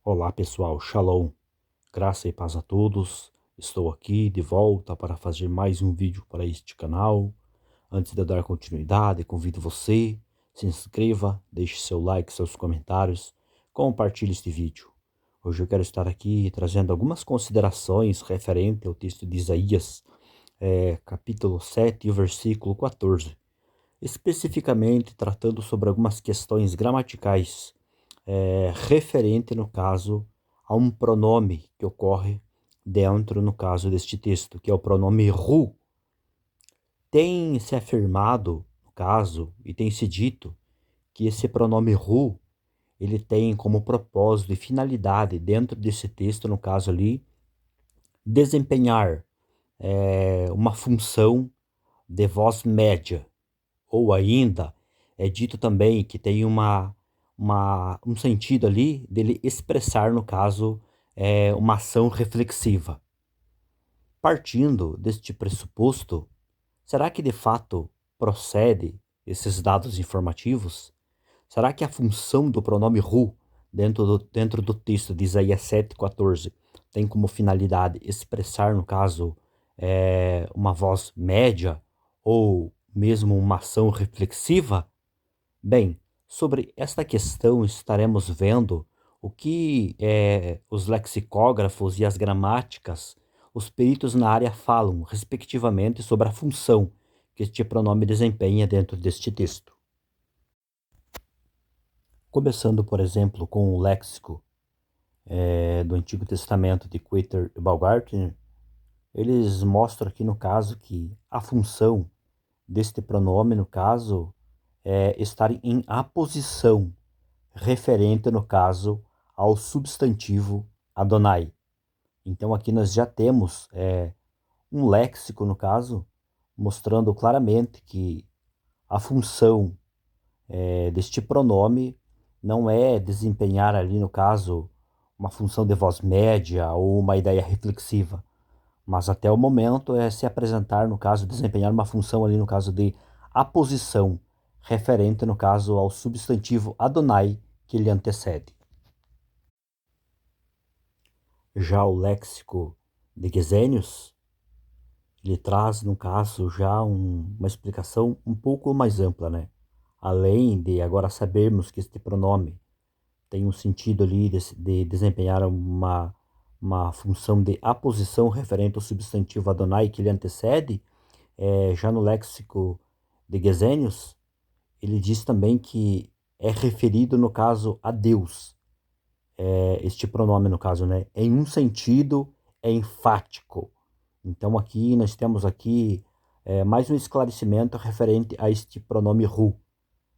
Olá pessoal, Shalom, graça e paz a todos. Estou aqui de volta para fazer mais um vídeo para este canal. Antes de eu dar continuidade, convido você, se inscreva, deixe seu like, seus comentários, compartilhe este vídeo. Hoje eu quero estar aqui trazendo algumas considerações referente ao texto de Isaías, capítulo 7 e o versículo 14. Especificamente tratando sobre algumas questões gramaticais referente, no caso, a um pronome que ocorre dentro, no caso deste texto, que é o pronome ru. Tem se afirmado, no caso, e tem se dito que esse pronome ru, ele tem como propósito e finalidade dentro desse texto, no caso ali, desempenhar uma função de voz média, ou ainda é dito também que tem um sentido ali dele expressar, no caso, uma ação reflexiva. Partindo deste pressuposto, será que de fato procede esses dados informativos? Será que a função do pronome ru dentro do texto de Isaías 7,14 tem como finalidade expressar, no caso, uma voz média ou mesmo uma ação reflexiva? Bem, sobre esta questão estaremos vendo o que os lexicógrafos e as gramáticas, os peritos na área falam, respectivamente, sobre a função que este pronome desempenha dentro deste texto. Começando, por exemplo, com o léxico do Antigo Testamento de Quater e Baumgartner, eles mostram aqui no caso que a função deste pronome, no caso, é estar em aposição, referente, no caso, ao substantivo Adonai. Então aqui nós já temos um léxico, no caso, mostrando claramente que a função deste pronome não é desempenhar ali, no caso, uma função de voz média ou uma ideia reflexiva, mas até o momento é se apresentar, no caso, desempenhar uma função ali, no caso de aposição, referente, no caso, ao substantivo Adonai que lhe antecede. Já o léxico de Gesenius, ele traz, no caso, já uma explicação um pouco mais ampla, né? Além de agora sabermos que este pronome tem um sentido ali de desempenhar uma função de aposição referente ao substantivo Adonai que lhe antecede, já no léxico de Gesenius, ele diz também que é referido, no caso, a Deus. Este pronome, no caso, né? Em um sentido, é enfático. Então, aqui nós temos aqui mais um esclarecimento referente a este pronome ru,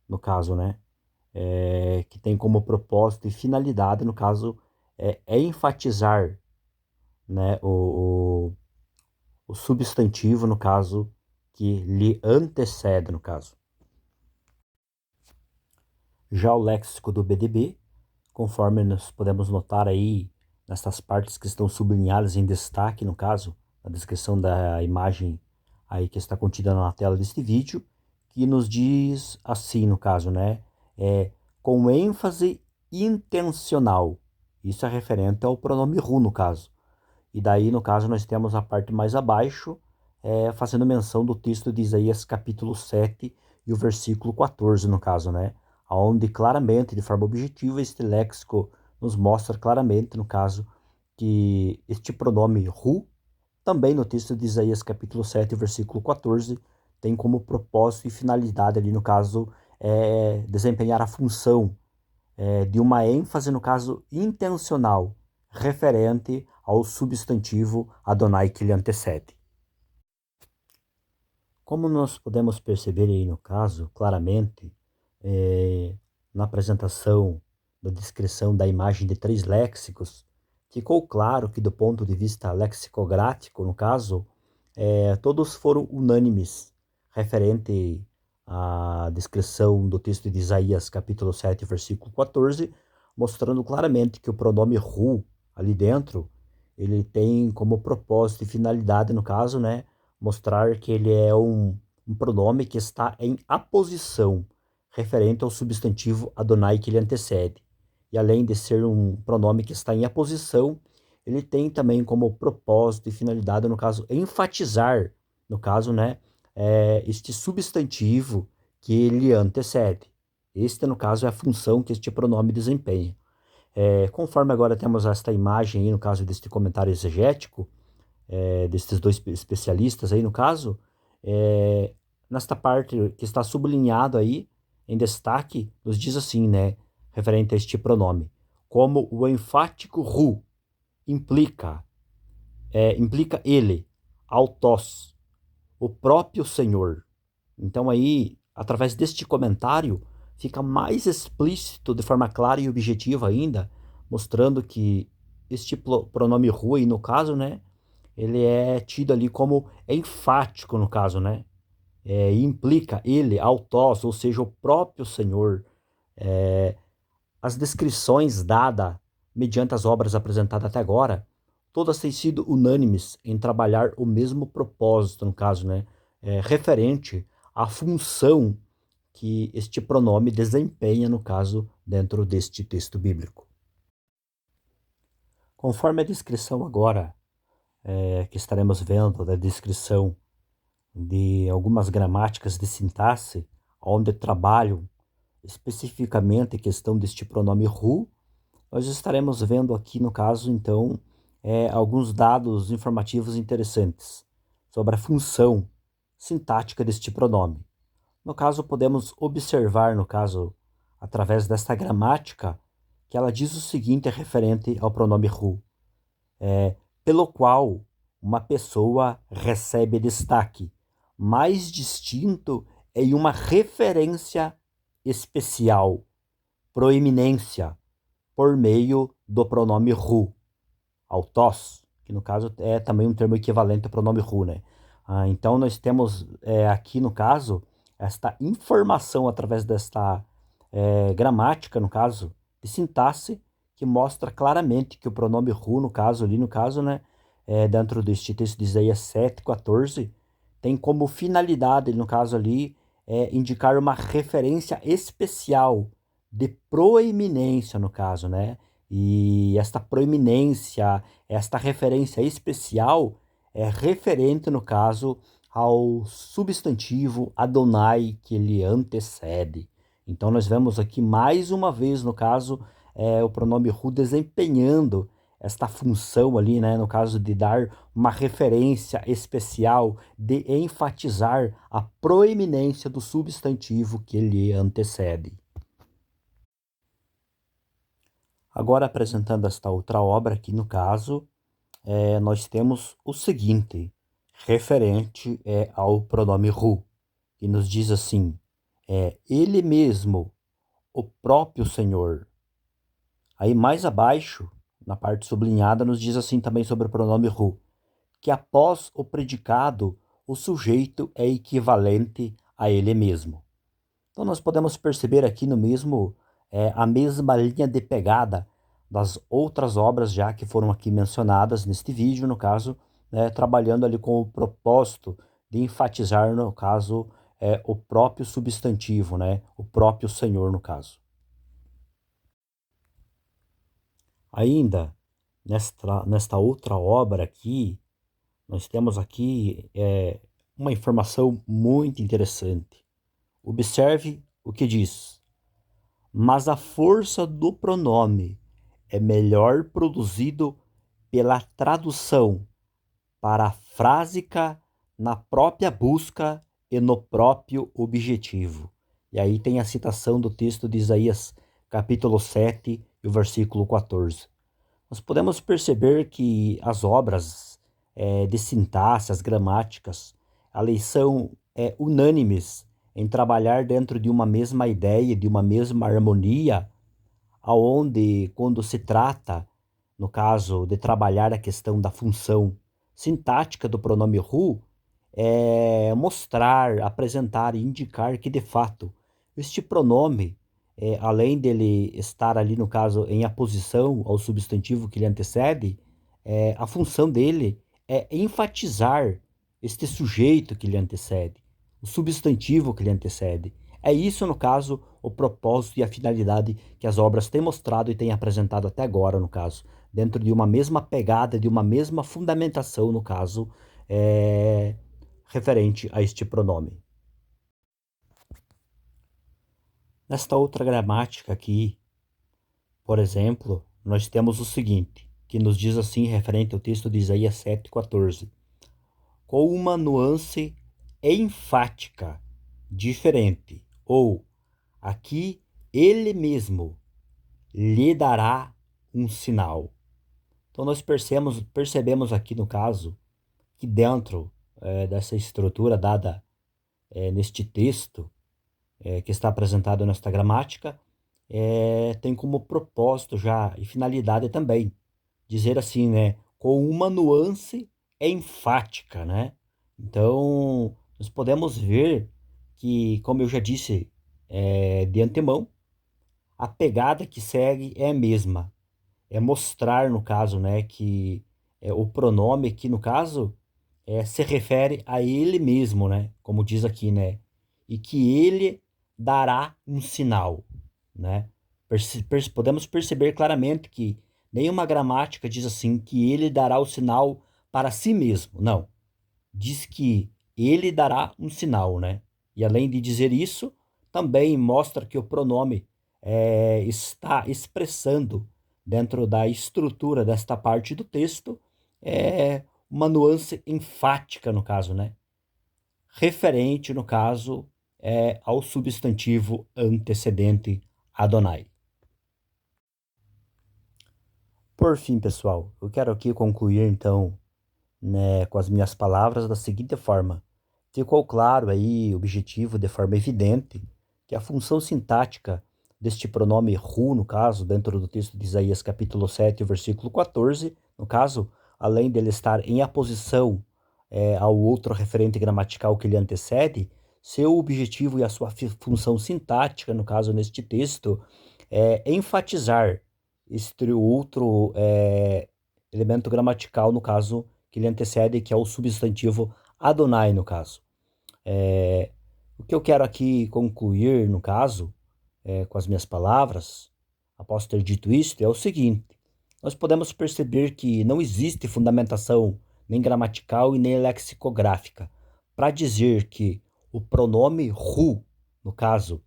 no caso, né? Que tem como propósito e finalidade, no caso, enfatizar, né, o substantivo, no caso, que lhe antecede, no caso. Já o léxico do BDB, conforme nós podemos notar aí nessas partes que estão sublinhadas em destaque, no caso, na descrição da imagem aí que está contida na tela deste vídeo, que nos diz assim, no caso, né? Com ênfase intencional. Isso é referente ao pronome ru, no caso. E daí, no caso, nós temos a parte mais abaixo, fazendo menção do texto de Isaías capítulo 7 e o versículo 14, no caso, né? Onde claramente, de forma objetiva, este léxico nos mostra claramente, no caso, que este pronome ru, também no texto de Isaías capítulo 7, versículo 14, tem como propósito e finalidade ali, no caso, desempenhar a função de uma ênfase, no caso, intencional, referente ao substantivo Adonai que lhe antecede. Como nós podemos perceber aí no caso, claramente, na apresentação da descrição da imagem de 3 léxicos, ficou claro que do ponto de vista lexicográfico, no caso, todos foram unânimes referente à descrição do texto de Isaías, capítulo 7, versículo 14, mostrando claramente que o pronome ru, ali dentro, ele tem como propósito e finalidade, no caso, né, mostrar que ele é um pronome que está em aposição, referente ao substantivo Adonai que lhe antecede. e além de ser um pronome que está em aposição, ele tem também como propósito e finalidade, no caso, enfatizar, no caso, né, este substantivo que ele antecede. Este, no caso, é a função que este pronome desempenha. Conforme agora temos esta imagem aí, no caso deste comentário exegético, destes dois especialistas aí, no caso, é, nesta parte que está sublinhado aí, em destaque, nos diz assim, né, referente a este pronome, como o enfático ru implica ele, autós, o próprio Senhor. Então aí, através deste comentário, fica mais explícito, de forma clara e objetiva ainda, mostrando que este pronome ru aí, no caso, né, ele é tido ali como enfático, no caso, né, implica ele, autós, ou seja, o próprio Senhor. As descrições dadas mediante as obras apresentadas até agora, todas têm sido unânimes em trabalhar o mesmo propósito, no caso, né, referente à função que este pronome desempenha, no caso, dentro deste texto bíblico. Conforme a descrição agora, que estaremos vendo, da descrição de algumas gramáticas de sintaxe, onde trabalham especificamente a questão deste pronome who, nós estaremos vendo aqui, no caso, então, alguns dados informativos interessantes sobre a função sintática deste pronome. No caso, podemos observar, no caso, através desta gramática, que ela diz o seguinte referente ao pronome who, pelo qual uma pessoa recebe destaque mais distinto em uma referência especial, proeminência, por meio do pronome who, autós, que no caso é também um termo equivalente ao pronome who, né? Então nós temos aqui no caso esta informação através desta gramática, no caso, de sintaxe, que mostra claramente que o pronome who, no caso, ali no caso, né, dentro deste texto de Isaías 7:14, tem como finalidade, no caso ali, indicar uma referência especial de proeminência, no caso, né? E esta proeminência, esta referência especial é referente, no caso, ao substantivo Adonai que lhe antecede. Então, nós vemos aqui mais uma vez, no caso, o pronome who desempenhando esta função ali, né, no caso de dar uma referência especial, de enfatizar a proeminência do substantivo que lhe antecede. Agora, apresentando esta outra obra aqui, no caso, nós temos o seguinte, referente ao pronome who, que nos diz assim, ele mesmo, o próprio Senhor. Aí mais abaixo, na parte sublinhada, nos diz assim também sobre o pronome who, que após o predicado, o sujeito é equivalente a ele mesmo. Então nós podemos perceber aqui no mesmo, a mesma linha de pegada das outras obras já que foram aqui mencionadas neste vídeo, no caso, né, trabalhando ali com o propósito de enfatizar, no caso, o próprio substantivo, né, o próprio Senhor, no caso. Ainda, nesta outra obra aqui, nós temos aqui uma informação muito interessante. Observe o que diz. Mas a força do pronome é melhor produzido pela tradução parafrásica na própria busca e no próprio objetivo. E aí tem a citação do texto de Isaías, capítulo 7, e o versículo 14. Nós podemos perceber que as obras de sintaxe, as gramáticas, elas são unânimes em trabalhar dentro de uma mesma ideia, de uma mesma harmonia, aonde, quando se trata, no caso, de trabalhar a questão da função sintática do pronome who, é mostrar, apresentar e indicar que, de fato, este pronome, além dele estar ali, no caso, em aposição ao substantivo que lhe antecede, a função dele é enfatizar este sujeito que lhe antecede, o substantivo que lhe antecede. É isso, no caso, o propósito e a finalidade que as obras têm mostrado e têm apresentado até agora, no caso, dentro de uma mesma pegada, de uma mesma fundamentação, no caso, referente a este pronome. Nesta outra gramática aqui, por exemplo, nós temos o seguinte, que nos diz assim, referente ao texto de Isaías 7,14. Com uma nuance enfática, diferente, ou aqui ele mesmo lhe dará um sinal. Então nós percebemos aqui no caso, que dentro dessa estrutura dada neste texto, que está apresentado nesta gramática, tem como propósito já e finalidade também dizer assim, né, com uma nuance enfática, né? Então, nós podemos ver que, como eu já disse de antemão, a pegada que segue é a mesma. É mostrar, no caso, né, que o pronome aqui, no caso, se refere a ele mesmo, né? Como diz aqui, né? E que ele dará um sinal, né? Podemos perceber claramente que nenhuma gramática diz assim que ele dará o sinal para si mesmo. Não. Diz que ele dará um sinal, né? E além de dizer isso, também mostra que o pronome está expressando dentro da estrutura desta parte do texto uma nuance enfática, no caso, né? Referente, no caso, ao substantivo antecedente Adonai. Por fim, pessoal, eu quero aqui concluir, então, né, com as minhas palavras da seguinte forma. Ficou claro aí, objetivo, de forma evidente, que a função sintática deste pronome hu, no caso, dentro do texto de Isaías capítulo 7, versículo 14, no caso, além dele estar em aposição ao outro referente gramatical que lhe antecede, seu objetivo e a sua função sintática, no caso, neste texto, é enfatizar este outro elemento gramatical, no caso, que lhe antecede, que é o substantivo Adonai, no caso. O que eu quero aqui concluir, no caso, com as minhas palavras, após ter dito isto, é o seguinte. Nós podemos perceber que não existe fundamentação nem gramatical e nem lexicográfica para dizer que o pronome hu, no caso,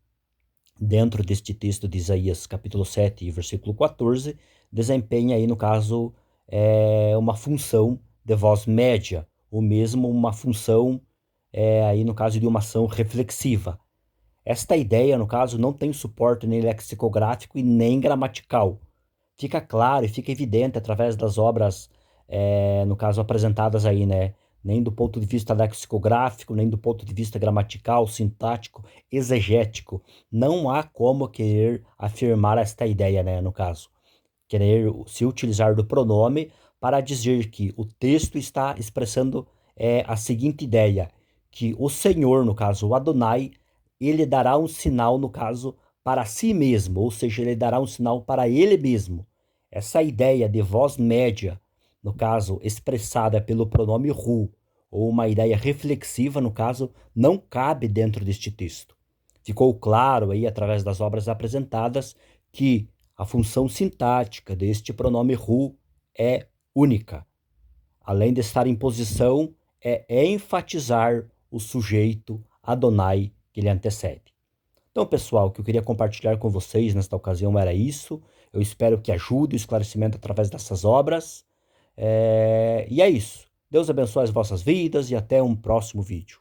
dentro deste texto de Isaías capítulo 7, versículo 14, desempenha aí, no caso, uma função de voz média, ou mesmo uma função, aí no caso de uma ação reflexiva. Esta ideia, no caso, não tem suporte nem lexicográfico e nem gramatical. Fica claro e fica evidente através das obras, no caso, apresentadas aí, né? Nem do ponto de vista lexicográfico, nem do ponto de vista gramatical, sintático, exegético. Não há como querer afirmar esta ideia, né? No caso, querer se utilizar do pronome para dizer que o texto está expressando a seguinte ideia, que o Senhor, no caso, o Adonai, ele dará um sinal, no caso, para si mesmo, ou seja, ele dará um sinal para ele mesmo. Essa ideia de voz média, no caso, expressada pelo pronome hu, ou uma ideia reflexiva, no caso, não cabe dentro deste texto. Ficou claro aí, através das obras apresentadas, que a função sintática deste pronome hu é única. Além de estar em posição, é enfatizar o sujeito Adonai que lhe antecede. Então, pessoal, o que eu queria compartilhar com vocês nesta ocasião era isso. Eu espero que ajude o esclarecimento através dessas obras. E é isso. Deus abençoe as vossas vidas e até um próximo vídeo.